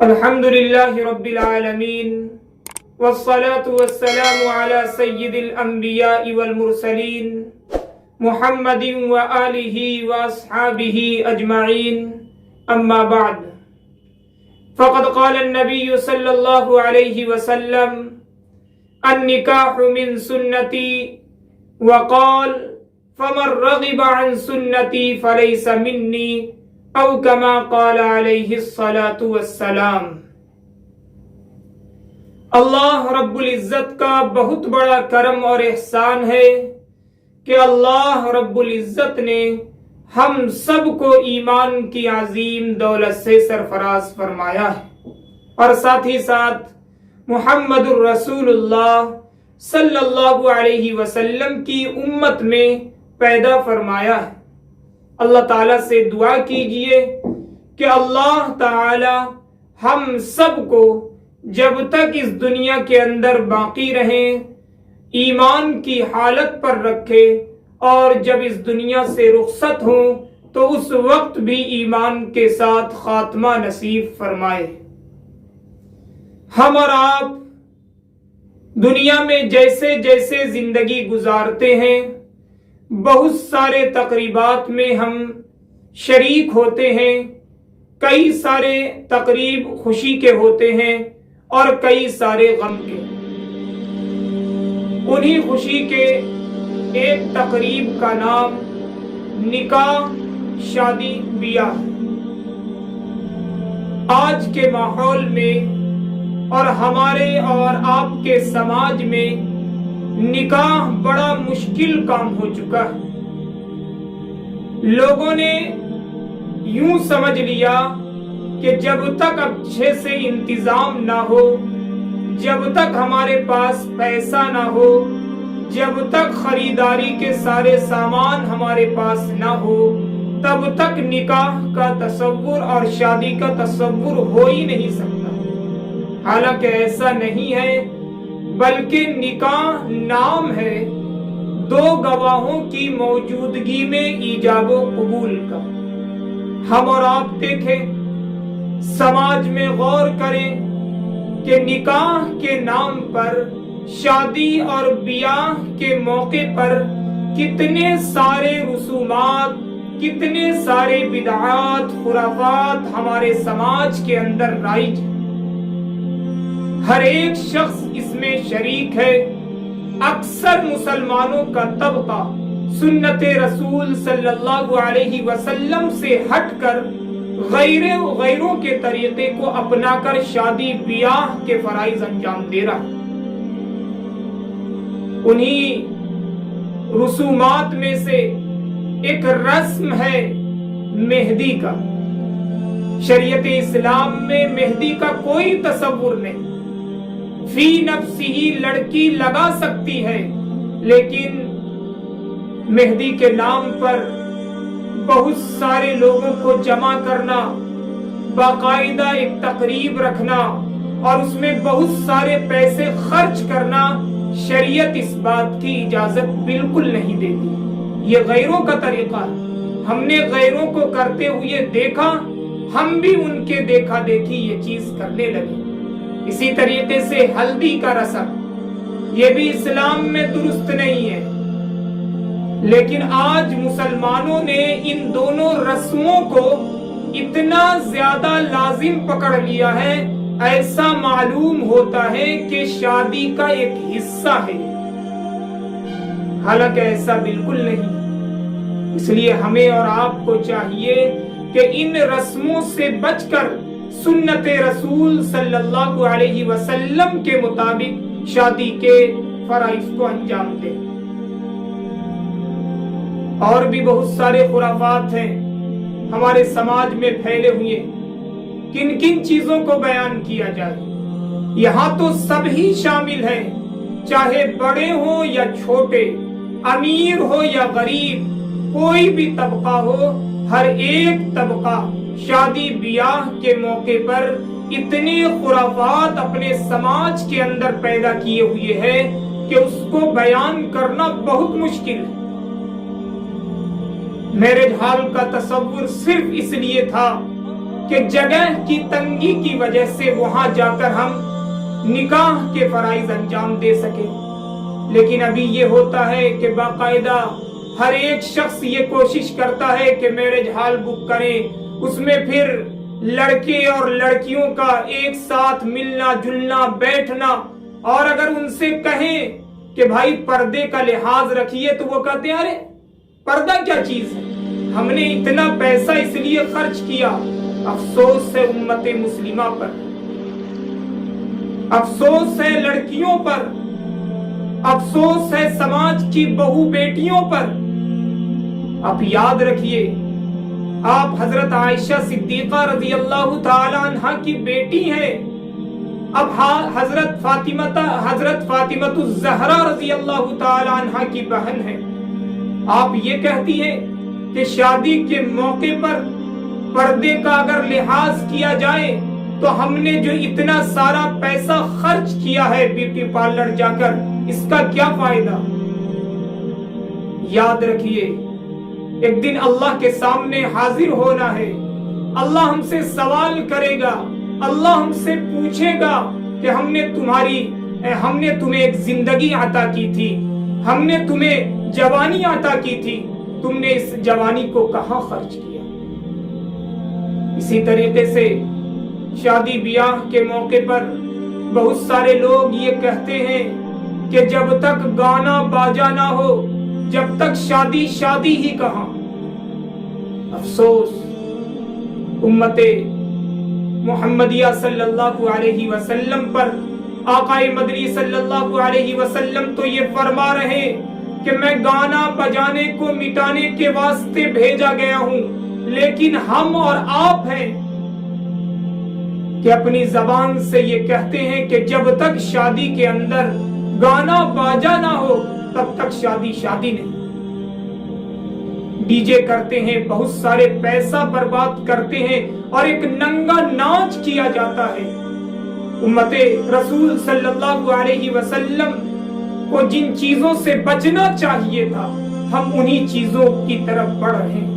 الحمد لله رب العالمين والصلاة والسلام على سيد الأنبياء والمرسلين محمد وآله وأصحابه أجمعين أما بعد فقد قال النبي صلى الله عليه وسلم النكاح من سنتي وقال فمن رغب عن سنتي فليس مني او کما قال علیہ الصلاۃ والسلام۔ اللہ رب العزت کا بہت بڑا کرم اور احسان ہے کہ اللہ رب العزت نے ہم سب کو ایمان کی عظیم دولت سے سرفراز فرمایا ہے اور ساتھ ہی ساتھ محمد الرسول اللہ صلی اللہ علیہ وسلم کی امت میں پیدا فرمایا ہے۔ اللہ تعالیٰ سے دعا کیجئے کہ اللہ تعالیٰ ہم سب کو جب تک اس دنیا کے اندر باقی رہیں ایمان کی حالت پر رکھے اور جب اس دنیا سے رخصت ہوں تو اس وقت بھی ایمان کے ساتھ خاتمہ نصیب فرمائے۔ ہم اور آپ دنیا میں جیسے جیسے زندگی گزارتے ہیں بہت سارے تقریبات میں ہم شریک ہوتے ہیں، کئی سارے تقریب خوشی کے ہوتے ہیں اور کئی سارے غم کے۔ انہی خوشی کے ایک تقریب کا نام نکاح شادی بیاہ ہے۔ آج کے ماحول میں اور ہمارے اور آپ کے سماج میں نکاح بڑا مشکل کام ہو چکا ہے۔ لوگوں نے یوں سمجھ لیا کہ جب تک اچھے سے انتظام نہ ہو، جب تک ہمارے پاس پیسہ نہ ہو، جب تک خریداری کے سارے سامان ہمارے پاس نہ ہو، تب تک نکاح کا تصور اور شادی کا تصور ہو ہی نہیں سکتا۔ حالانکہ ایسا نہیں ہے، بلکہ نکاح نام ہے دو گواہوں کی موجودگی میں ایجاب و قبول کا۔ ہم اور آپ دیکھیں، سماج میں غور کریں کہ نکاح کے نام پر شادی اور بیاہ کے موقع پر کتنے سارے رسومات، کتنے سارے بدعات، خرافات ہمارے سماج کے اندر رائج ہیں۔ ہر ایک شخص اس میں شریک ہے۔ اکثر مسلمانوں کا طبقہ سنت رسول صلی اللہ علیہ وسلم سے ہٹ کر غیروں کے طریقے کو اپنا کر شادی بیاہ کے فرائض انجام دے رہا ہے۔ انہی رسومات میں سے ایک رسم ہے مہندی کا۔ شریعت اسلام میں مہندی کا کوئی تصور نہیں۔ فی نفسی لڑکی لگا سکتی ہے، لیکن مہندی کے نام پر بہت سارے لوگوں کو جمع کرنا، باقاعدہ ایک تقریب رکھنا اور اس میں بہت سارے پیسے خرچ کرنا، شریعت اس بات کی اجازت بالکل نہیں دیتی۔ یہ غیروں کا طریقہ ہے۔ ہم نے غیروں کو کرتے ہوئے دیکھا، ہم بھی ان کے دیکھا دیکھی یہ چیز کرنے لگے۔ اسی طریقے سے ہلدی کا رسم، یہ بھی اسلام میں درست نہیں ہے، لیکن آج مسلمانوں نے ان دونوں رسموں کو اتنا زیادہ لازم پکڑ لیا ہے، ایسا معلوم ہوتا ہے کہ شادی کا ایک حصہ ہے، حالانکہ ایسا بالکل نہیں۔ اس لیے ہمیں اور آپ کو چاہیے کہ ان رسموں سے بچ کر سنت رسول صلی اللہ علیہ وسلم کے مطابق شادی کے فرائض کو انجام دیں۔ اور بھی بہت سارے خرافات ہیں ہمارے سماج میں پھیلے ہوئے، کن کن چیزوں کو بیان کیا جائے؟ یہاں تو سب ہی شامل ہیں، چاہے بڑے ہوں یا چھوٹے، امیر ہو یا غریب، کوئی بھی طبقہ ہو، ہر ایک طبقہ شادی بیاہ کے موقع پر اتنے خرافات اپنے سماج کے اندر پیدا کیے ہوئے ہیں کہ اس کو بیان کرنا بہت مشکل ہے۔ میرج ہال کا تصور صرف اس لیے تھا کہ جگہ کی تنگی کی وجہ سے وہاں جا کر ہم نکاح کے فرائض انجام دے سکیں. لیکن ابھی یہ ہوتا ہے کہ باقاعدہ ہر ایک شخص یہ کوشش کرتا ہے کہ میرج ہال بک کرے، اس میں پھر لڑکے اور لڑکیوں کا ایک ساتھ ملنا جلنا بیٹھنا، اور اگر ان سے کہیں کہ بھائی پردے کا لحاظ رکھیے تو وہ کہتے ہیں ارے پردہ کیا چیز ہے، ہم نے اتنا پیسہ اس لیے خرچ کیا. افسوس ہے امت مسلمہ پر، افسوس ہے لڑکیوں پر، افسوس ہے سماج کی بہو بیٹیوں پر. آپ یاد رکھیے، آپ حضرت عائشہ صدیقہ رضی اللہ تعالی عنہ کی بیٹی ہیں، اب حضرت فاطمہ الزہرا رضی اللہ تعالی عنہ کی بہن ہیں. آپ یہ کہتی ہیں کہ شادی کے موقع پر پردے کا اگر لحاظ کیا جائے تو ہم نے جو اتنا سارا پیسہ خرچ کیا ہے بیوٹی پارلر جا کر، اس کا کیا فائدہ؟ یاد رکھیے، ایک دن اللہ کے سامنے حاضر ہونا ہے. اللہ ہم سے سوال کرے گا، اللہ ہم سے پوچھے گا کہ ہم نے تمہیں ایک زندگی عطا کی تھی، ہم نے تمہیں جوانی عطا کی تھی، تم نے اس جوانی کو کہاں خرچ کیا؟ اسی طریقے سے شادی بیاہ کے موقع پر بہت سارے لوگ یہ کہتے ہیں کہ جب تک گانا باجا نہ ہو جب تک شادی ہی کہاں. افسوس امت محمدیہ صلی اللہ علیہ وسلم پر، آقا مدنی صلی اللہ علیہ وسلم تو یہ فرما رہے کہ میں گانا بجانے کو مٹانے کے واسطے بھیجا گیا ہوں، لیکن ہم اور آپ ہیں کہ اپنی زبان سے یہ کہتے ہیں کہ جب تک شادی کے اندر گانا باجا نہ ہو تب تک شادی نہیں. ڈی جے کرتے ہیں، بہت سارے پیسہ برباد کرتے ہیں اور ایک ننگا ناچ کیا جاتا ہے. امت رسول صلی اللہ علیہ وسلم کو جن چیزوں سے بچنا چاہیے تھا ہم انہی چیزوں کی طرف بڑھ رہے ہیں.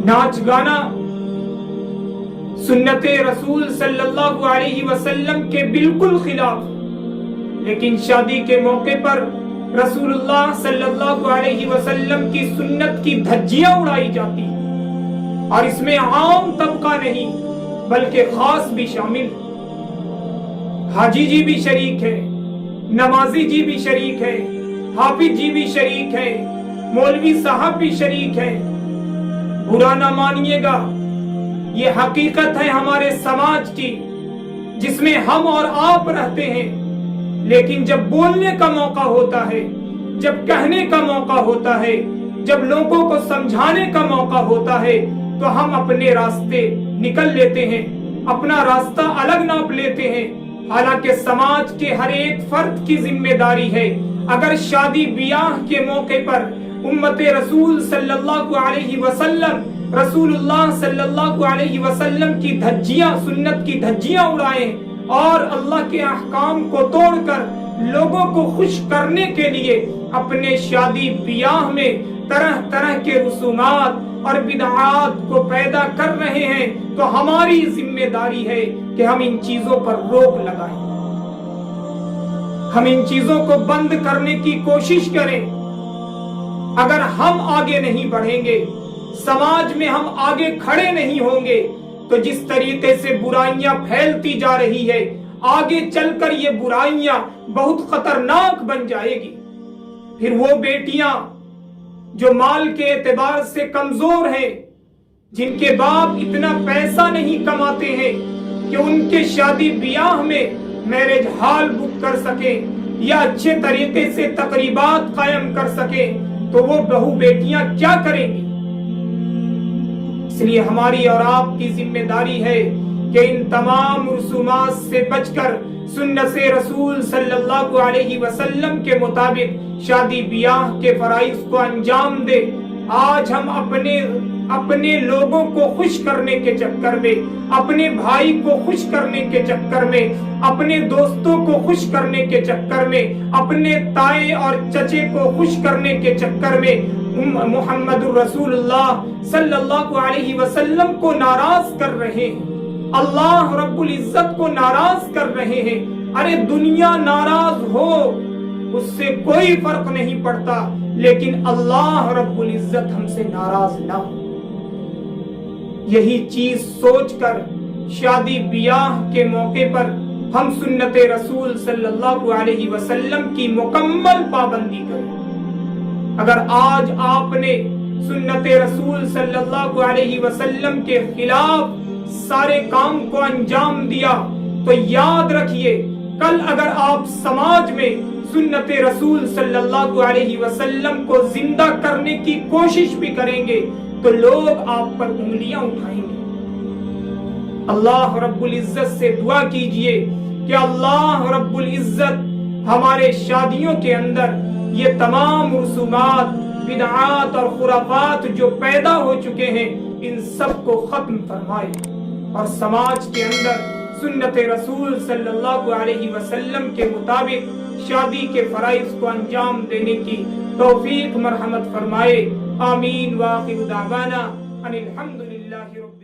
ناچ گانا سنت رسول صلی اللہ علیہ وسلم کے بالکل خلاف، لیکن شادی کے موقع پر رسول اللہ صلی اللہ علیہ وسلم کی سنت کی دھجیاں اڑائی جاتی ہیں، اور اس میں عام طبقہ نہیں بلکہ خاص بھی شامل. حاجی جی بھی شریک ہے، نمازی جی بھی شریک ہے، حافظ جی بھی شریک ہے، مولوی صاحب بھی شریک ہے. برا نہ مانیے گا، یہ حقیقت ہے ہمارے سماج کی جس میں ہم اور آپ رہتے ہیں. لیکن جب بولنے کا موقع ہوتا ہے، جب کہنے کا موقع ہوتا ہے، جب لوگوں کو سمجھانے کا موقع ہوتا ہے تو ہم اپنے راستے نکل لیتے ہیں، اپنا راستہ الگ ناپ لیتے ہیں. حالانکہ سماج کے ہر ایک فرد کی ذمہ داری ہے اگر شادی بیاہ کے موقع پر امت رسول صلی اللہ علیہ وسلم، رسول اللہ صلی اللہ علیہ وسلم کی دھجیاں، سنت کی دھجیاں اڑائیں اور اللہ کے احکام کو توڑ کر لوگوں کو خوش کرنے کے لیے اپنے شادی بیاہ میں طرح طرح کے رسومات اور بدعات کو پیدا کر رہے ہیں، تو ہماری ذمہ داری ہے کہ ہم ان چیزوں پر روک لگائیں، ہم ان چیزوں کو بند کرنے کی کوشش کریں. اگر ہم آگے نہیں بڑھیں گے، سماج میں ہم آگے کھڑے نہیں ہوں گے، تو جس طریقے سے برائیاں پھیلتی جا رہی ہے آگے چل کر یہ برائیاں بہت خطرناک بن جائے گی. پھر وہ بیٹیاں جو مال کے اعتبار سے کمزور ہیں، جن کے باپ اتنا پیسہ نہیں کماتے ہیں کہ ان کے شادی بیاہ میں میرج ہال بک کر سکیں یا اچھے طریقے سے تقریبات قائم کر سکیں، تو وہ بہو بیٹیاں کیا کریں گی؟ اس لیے ہماری اور آپ کی ذمہ داری ہے کہ ان تمام رسومات سے بچ کر سنت رسول صلی اللہ علیہ وسلم کے مطابق شادی بیاہ کے فرائض کو انجام دے. آج ہم اپنے لوگوں کو خوش کرنے کے چکر میں، اپنے بھائی کو خوش کرنے کے چکر میں، اپنے دوستوں کو خوش کرنے کے چکر میں، اپنے تائے اور چچے کو خوش کرنے کے چکر میں محمد الرسول اللہ صلی اللہ علیہ وسلم کو ناراض کر رہے ہیں، اللہ رب العزت کو ناراض کر رہے ہیں۔ ارے دنیا ناراض ہو اس سے کوئی فرق نہیں پڑتا، لیکن اللہ رب العزت ہم سے ناراض نہ ہو۔ یہی چیز سوچ کر شادی بیاہ کے موقع پر ہم سنت رسول صلی اللہ علیہ وسلم کی مکمل پابندی کریں۔ اگر آج آپ نے سنت رسول صلی اللہ علیہ وسلم کے خلاف سارے کام کو انجام دیا تو یاد رکھیے، کل اگر آپ سماج میں سنت رسول صلی اللہ علیہ وسلم کو زندہ کرنے کی کوشش بھی کریں گے تو لوگ آپ پر انگلیاں اٹھائیں گے۔ اللہ رب العزت سے دعا کیجئے کہ اللہ رب العزت ہمارے شادیوں کے اندر یہ تمام رسومات، بدعات اور خرافات جو پیدا ہو چکے ہیں ان سب کو ختم فرمائے، اور سماج کے اندر سنت رسول صلی اللہ علیہ وسلم کے مطابق شادی کے فرائض کو انجام دینے کی توفیق مرحمت فرمائے۔ آمین۔ وآخر دعوانا ان الحمد للہ رب